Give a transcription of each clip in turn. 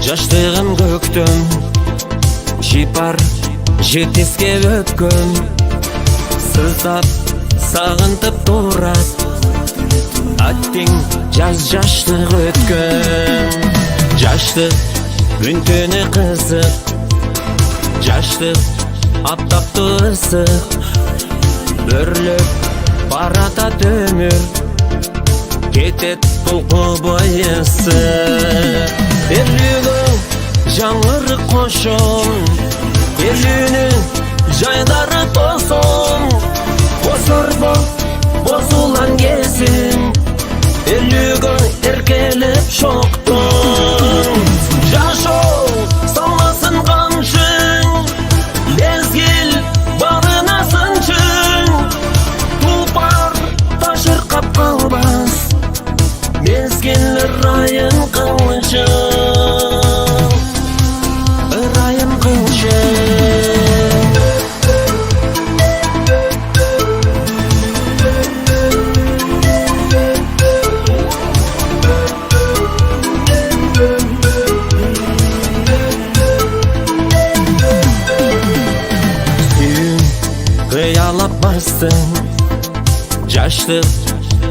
Жаштығым көктем, жипар жетеске өткім, сыздап сағынтып тұрат, аттың жаштық өткім. Жаштық үнтені қызық, жаштық аптапты ысық, бүрліп барата төмір, кетет бұлқы бойысы. Ерлігің жаңырық қошын, ерлігінің жайлары тосын, қосырбы бозулан кезін, ерлігің еркеліп шоқтың. Жашол салмасын қамшың, мезгіл бағына сыншың, тұлпар ташырқап қалбас, мезгіл райын қылшың. Қиялап бастың, жаштық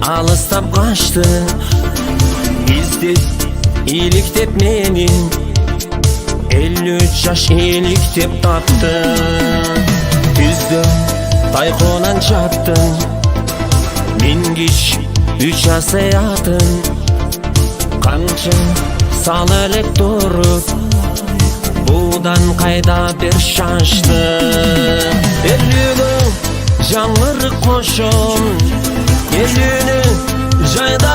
алыстап қашты, іздеп иліктеп менен, 53 жаш иліктеп тапты. Күздің тайқонан чаптың, мен кеш 3 асаятын, қамшы сал әлек тұрып, бұдан қайда бір шашты. Ерлігің жаңырық қошын, ерлігінің жайда